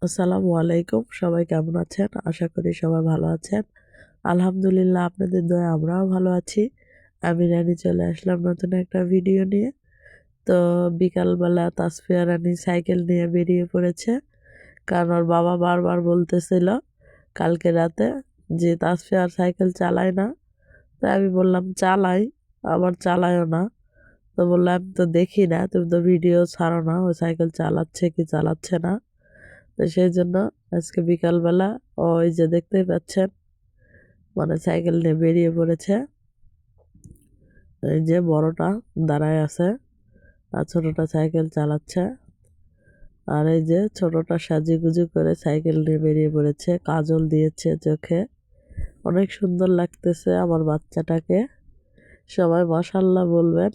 আসসালামু আলাইকুম। সবাই কেমন আছেন? আশা করি সবাই ভালো আছেন। আলহামদুলিল্লাহ আপনাদের দয়ায় আমরাও ভালো আছি। আমি রানী চলে আসলাম নতুন একটা ভিডিও নিয়ে। তো বিকালবেলা তাসফিয়া রানী সাইকেল নিয়ে বেরিয়ে পড়েছে। কারণ ওর বাবা বারবার বলতেছিল কালকে রাতে যে তাসফিয়া আর সাইকেল চালায় না। তাই আমি বললাম চালাই, আবার চালায়ও না। তো বললাম আমি তো দেখি না, তুমি তো ভিডিও ছাড়ো না ও সাইকেল চালাচ্ছে কি চালাচ্ছে না। তো সেই জন্য আজকে বিকালবেলা ওই যে দেখতেই পাচ্ছেন মানে সাইকেল নিয়ে বেরিয়ে পড়েছে। এই যে বড়টা দাঁড়ায় আছে আর ছোটটা সাইকেল চালাচ্ছে। আর এই যে ছোটটা সাজুগুজু করে সাইকেল নিয়ে বেরিয়ে পড়েছে, কাজল দিয়েছে চোখে, অনেক সুন্দর লাগতেছে আমার বাচ্চাটাকে। সবাই মাশাআল্লাহ বলবেন।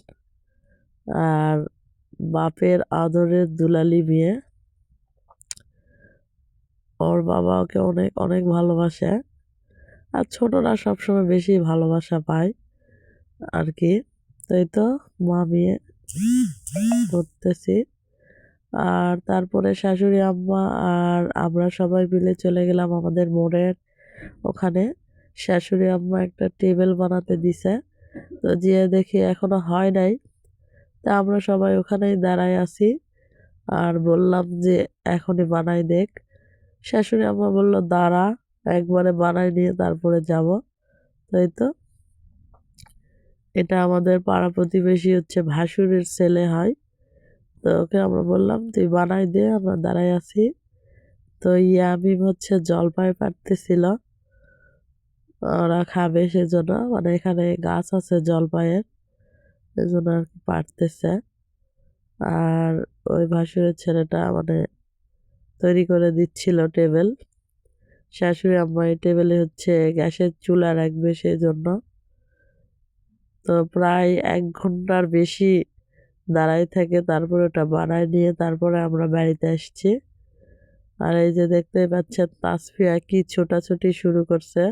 আর বাপের আদরের দুলালি মেয়ে, ওর বাবা ওকে অনেক অনেক ভালোবাসে। আর ছোটরা সবসময় বেশি ভালোবাসা পায় আর কি। তাই তো মা মেয়ে করতেছি। আর তারপরে শাশুড়ি আম্মা আর আমরা সবাই মিলে চলে গেলাম আমাদের মোড়ের ওখানে। শাশুড়ি আম্মা একটা টেবিল বানাতে দিছে, তো যেয়ে দেখি এখনো হয় নাই। তা আমরা সবাই ওখানেই দাঁড়ায় আছি আর বললাম যে এখনই বানাই দেখ। শাশুড়ি আম্মা বলল দাঁড়া, একবারে বানাই নিয়ে তারপরে যাব। তাই তো এটা আমাদের পাড়া প্রতিবেশী হচ্ছে ভাসুরের ছেলে হয়। তো ওকে আমরা বললাম তুই বানাই দে, আমরা দাঁড়াই আছি। তো ইয়ামিম হচ্ছে জলপাই পাড়তেছিল, ওরা খাবে সেজন্য, মানে এখানে গাছ আছে জলপাইয়ের, সেজন্য আর কি পাড়তেছে। আর ওই ভাসুরের ছেলেটা মানে তৈরি করে দিচ্ছিল টেবিল। শাশুড়ি আম্মা এই টেবিলে হচ্ছে গ্যাসের চুলা রাখবে সেজন্য। তো প্রায় 1 ঘন্টার বেশি দাঁড়াই থেকে তারপরে ওটা বানায় নিয়ে তারপরে আমরা বাড়িতে আসছি। আর এই যে দেখতেই পাচ্ছেন তাসফিয়া কি ছোটাছুটি শুরু করছে,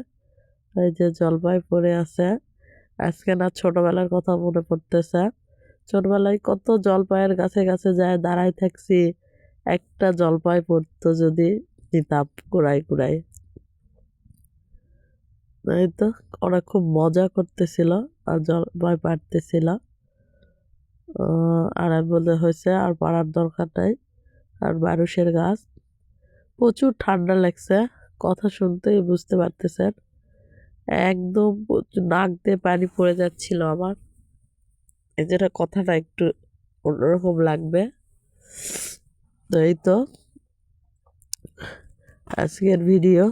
এই যে জলপাই পড়ে আছে। আজকে না ছোটবেলার কথা মনে পড়তেছে। ছোটবেলায় কত জলপাইয়ের গাছে গাছে যায় দাঁড়াই থাকছি, একটা জলপাই পড়তো যদি নিতাম কুড়াই কুড়াই। এই তো ওরা খুব মজা করতেছিল আর জলপাই পাড়তেছিল। আর আমি বলতে হয়েছে আর পাড়ার দরকার নাই, আর বারুসের গাছ। প্রচুর ঠান্ডা লাগছে, কথা শুনতেই বুঝতে পারতেছেন। একদম নাক দিয়ে পানি পড়ে যাচ্ছিল আমার, এই জন্য কথাটা একটু অন্যরকম লাগবে। তো এই তো আজকের ভিডিও।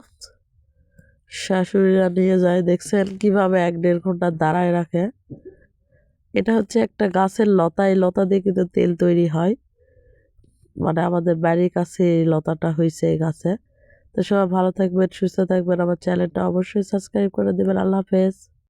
শাশুড়িরা নিয়ে যায়, দেখছেন কিভাবে 1-1.5 ঘন্টা দাঁড়ায় রাখে। এটা হচ্ছে একটা গাছের লতা, এই লতা দিয়ে কিন্তু তেল তৈরি হয়। মানে আমাদের বাড়ির কাছে এই লতাটা হয়েছে এই গাছে। তো সবাই ভালো থাকবেন, সুস্থ থাকবেন, আমার চ্যানেলটা অবশ্যই সাবস্ক্রাইব করে দেবেন। আল্লাহ হাফেজ।